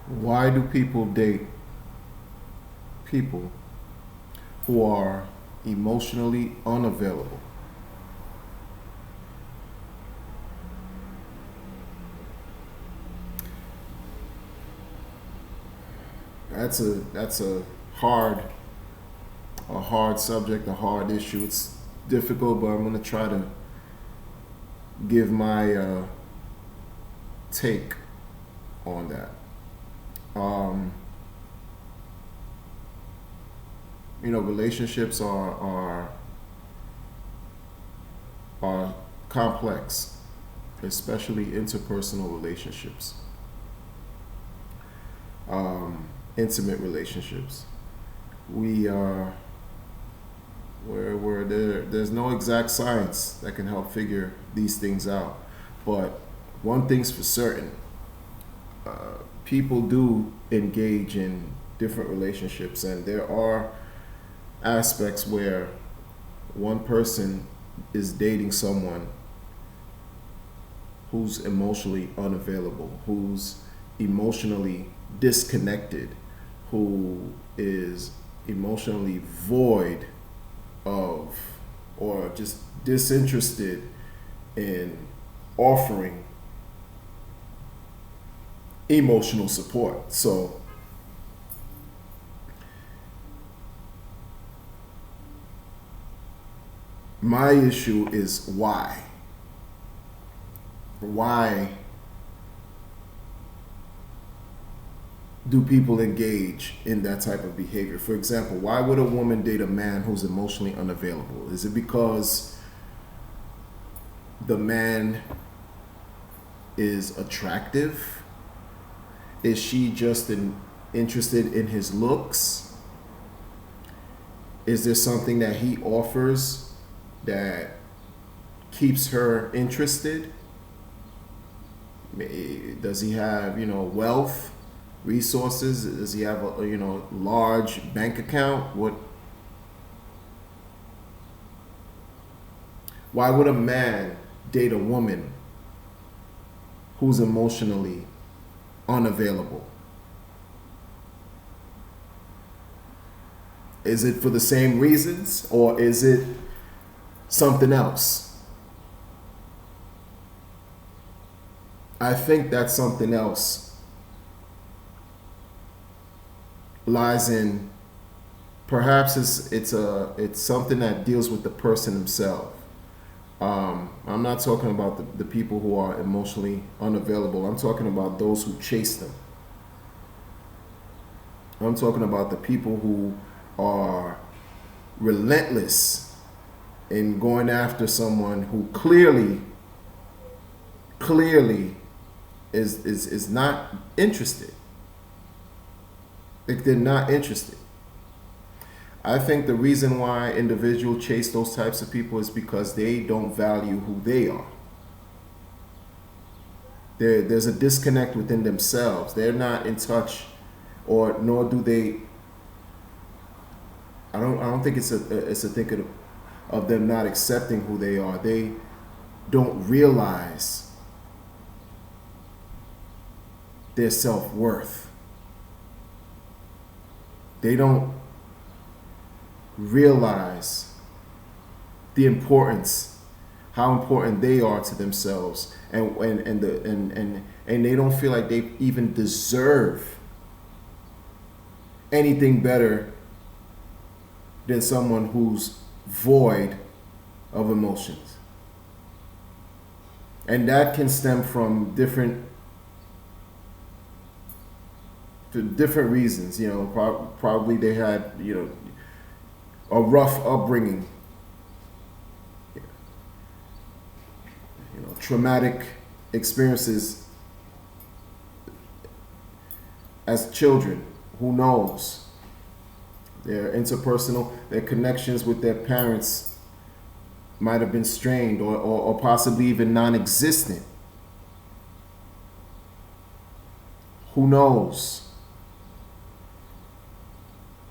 Why do people date people who are emotionally unavailable? That's a hard subject, a hard issue. It's difficult, but I'm gonna try to give my take on that. Um, Relationships are complex, especially interpersonal relationships, intimate relationships. We where there's no exact science that can help figure these things out, but one thing's for certain: people do engage in different relationships, and there are aspects where one person is dating someone who's emotionally unavailable, who's emotionally disconnected, who is emotionally void of or just disinterested in offering emotional support. So my issue is why. Why do people engage in that type of behavior? For example, why would a woman date a man who's emotionally unavailable? Is it because the man is attractive? Is she just interested in his looks? Is there something that he offers that keeps her interested? Does he have, wealth, resources? Does he have a, large bank account? Why would a man date a woman who's emotionally unavailable? Is it for the same reasons, or is it something else? I think that something else lies in, perhaps it's something that deals with the person himself. I'm not talking about the people who are emotionally unavailable. I'm talking about those who chase them. I'm talking about the people who are relentless in going after someone who clearly is not interested. Like, they're not interested. I think the reason why individuals chase those types of people is because they don't value who they are. There's a disconnect within themselves. They're not in touch, or nor do they. I don't think it's a thing of them not accepting who they are. They don't realize their self-worth. They don't realize the importance, how important they are to themselves, and they don't feel like they even deserve anything better than someone who's void of emotions. And that can stem from different reasons. Probably they had, a rough upbringing, traumatic experiences as children. Who knows? Their interpersonal, their connections with their parents might have been strained, or possibly even non-existent. Who knows?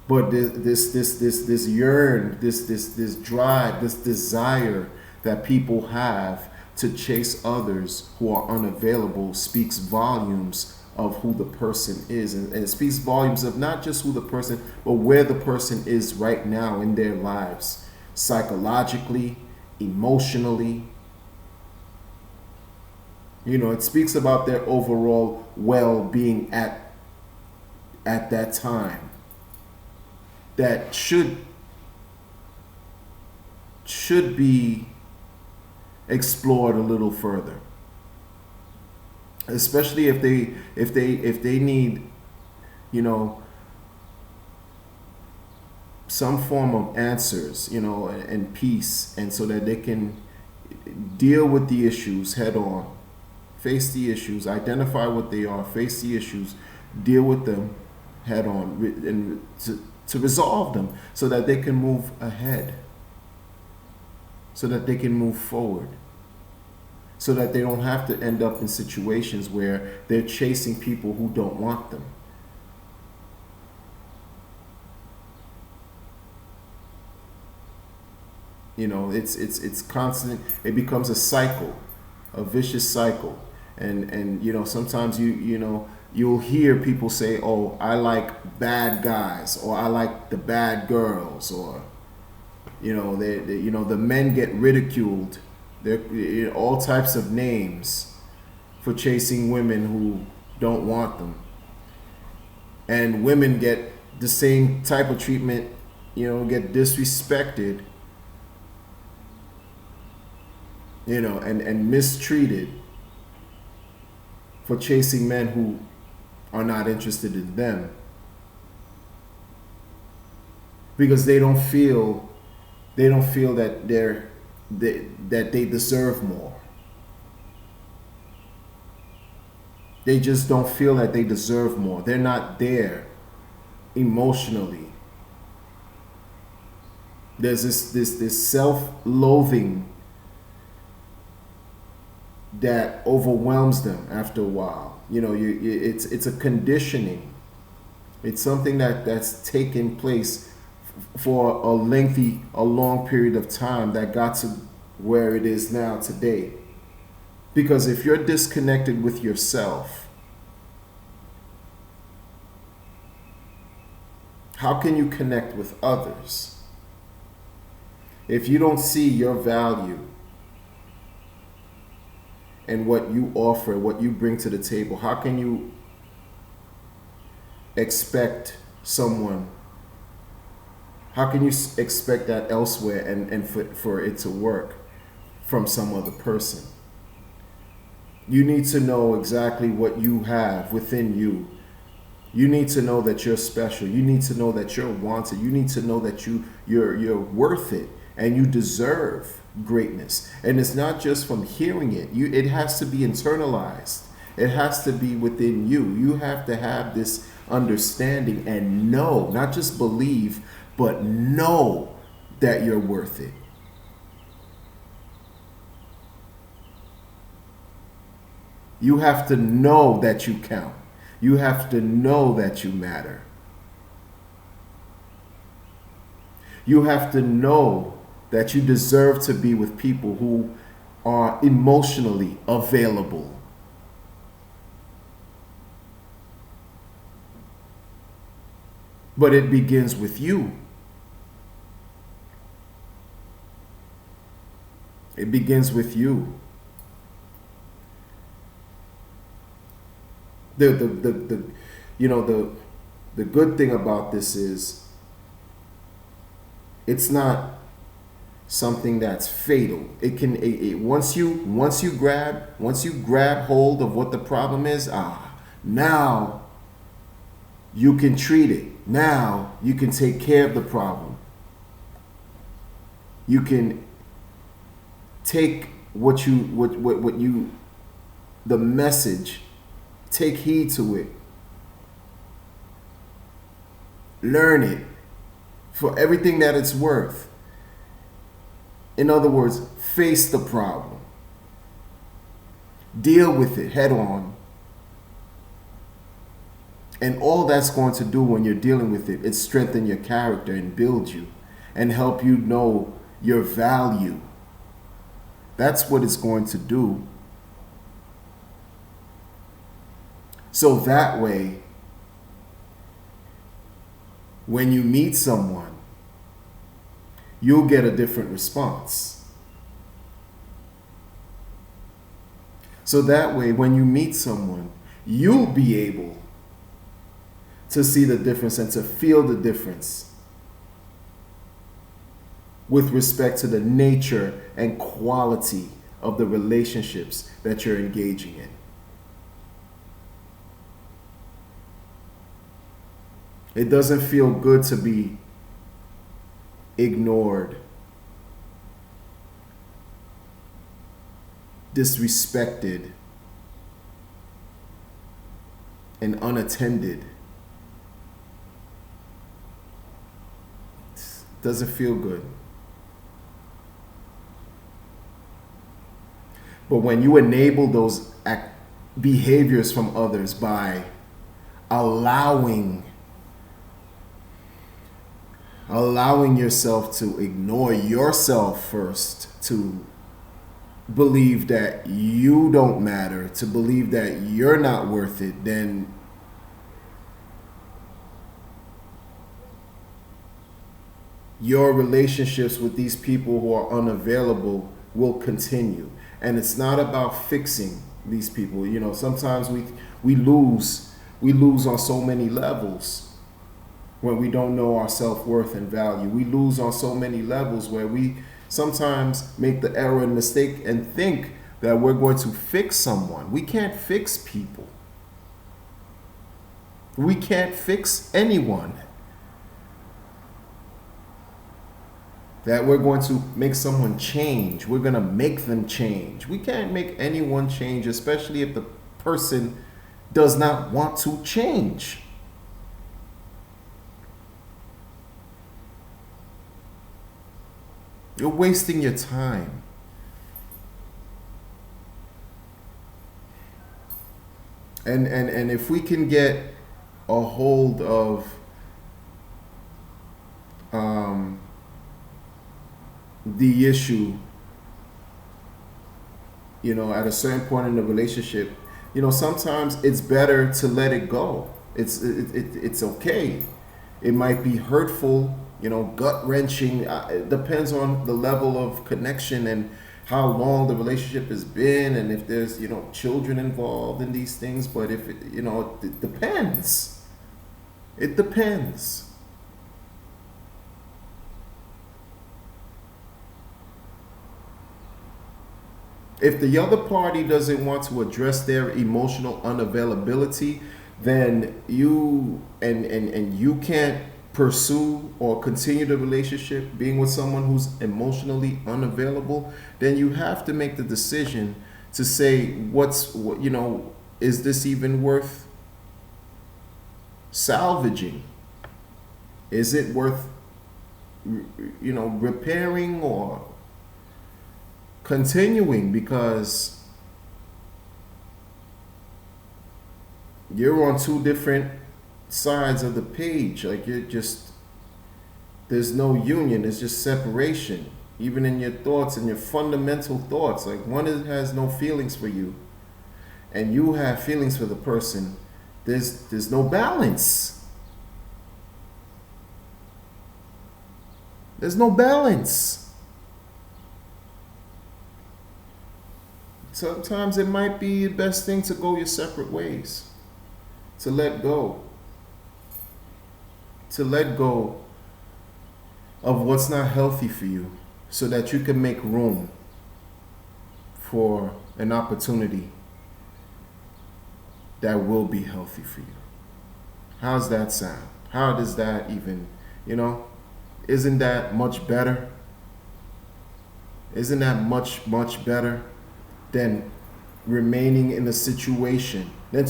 But this yearn, this drive, this desire that people have to chase others who are unavailable speaks volumes of who the person is, and it speaks volumes of not just who the person, but where the person is right now in their lives, psychologically, emotionally. It speaks about their overall well-being at that time. That should be explored a little further, especially if they need, some form of answers, and peace, and so that they can deal with the issues head on, face the issues, identify what they are, face the issues, deal with them head on, and to resolve them so that they can move ahead, so that they can move forward, so that they don't have to end up in situations where they're chasing people who don't want them. It's constant. It becomes a cycle, a vicious cycle, and sometimes you'll hear people say, "Oh, I like bad guys," or "I like the bad girls," or the men get ridiculed. They're all types of names for chasing women who don't want them, and women get the same type of treatment. Get disrespected. And mistreated for chasing men who are not interested in them, because they don't feel that that they deserve more. They just don't feel that they deserve more. They're not there emotionally. There's this self-loathing that overwhelms them after a while. It's a conditioning. It's something that's taken place for a long period of time that got to where it is now today. Because if you're disconnected with yourself, how can you connect with others? If you don't see your value and what you offer, what you bring to the table, how can you expect someone? How can you expect that elsewhere and for it to work from some other person? You need to know exactly what you have within you. You need to know that you're special. You need to know that you're wanted. You need to know that you're worth it and you deserve greatness. And it's not just from hearing it. It has to be internalized. It has to be within you. You have to have this understanding and know, not just believe, but know that you're worth it. You have to know that you count. You have to know that you matter. You have to know that you deserve to be with people who are emotionally available. But it begins with you. It begins with you. The good thing about this is it's not something that's fatal. It can once you grab hold of what the problem is, now you can treat it. Now you can take care of the problem. You can take the message, take heed to it. Learn it for everything that it's worth. In other words, face the problem. Deal with it head on. And all that's going to do when you're dealing with it is strengthen your character and build you and help you know your value. That's what it's going to do. So that way, when you meet someone, you'll get a different response. So that way, when you meet someone, you'll be able to see the difference and to feel the difference with respect to the nature and quality of the relationships that you're engaging in. It doesn't feel good to be ignored, disrespected, and unattended. It doesn't feel good. But when you enable those behaviors from others by allowing yourself to ignore yourself first, to believe that you don't matter, to believe that you're not worth it, then your relationships with these people who are unavailable will continue. And it's not about fixing these people. You know, sometimes we lose on so many levels when we don't know our self-worth and value. We lose on so many levels where we sometimes make the error and mistake and think that we're going to fix someone. We can't fix people. We can't fix anyone. That we're going to make someone change. We're going to make them change. We can't make anyone change, especially if the person does not want to change. You're wasting your time. And if we can get a hold of the issue, you know, at a certain point in the relationship, you know, sometimes it's better to let it go. It's okay. It might be hurtful, you know, gut-wrenching. It depends on the level of connection and how long the relationship has been, and if there's, you know, children involved in these things. But if it, you know, it depends. It depends. If the other party doesn't want to address their emotional unavailability, then you and you can't pursue or continue the relationship being with someone who's emotionally unavailable, then you have to make the decision to say, you know, is this even worth salvaging? Is it worth, you know, repairing or continuing? Because you're on two different sides of the page. Like, you're just, there's no union, it's just separation, even in your thoughts and your fundamental thoughts. Like, one has no feelings for you and you have feelings for the person. There's no balance. There's no balance. Sometimes it might be the best thing to go your separate ways, to let go of what's not healthy for you, so that you can make room for an opportunity that will be healthy for you. How's that sound? How does that even, you know, isn't that much better? Isn't that much better than remaining in a situation, in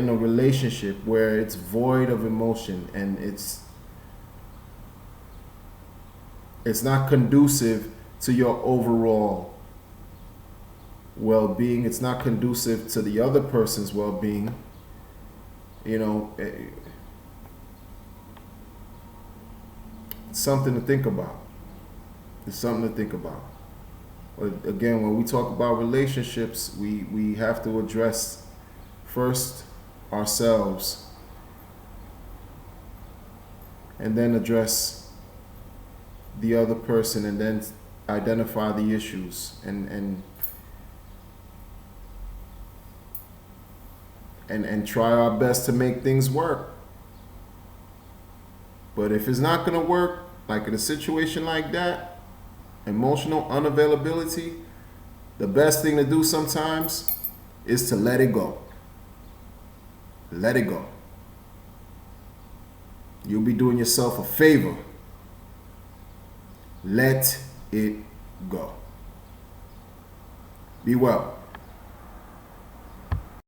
a relationship where it's void of emotion and it's not conducive to your overall well-being. It's not conducive to the other person's well-being. You know, it's something to think about. It's something to think about. Again, when we talk about relationships, we have to address first ourselves and then address the other person, and then identify the issues and try our best to make things work. But if it's not going to work, like in a situation like that, emotional unavailability, the best thing to do sometimes is to let it go. Let it go. You'll be doing yourself a favor. Let it go. Be well.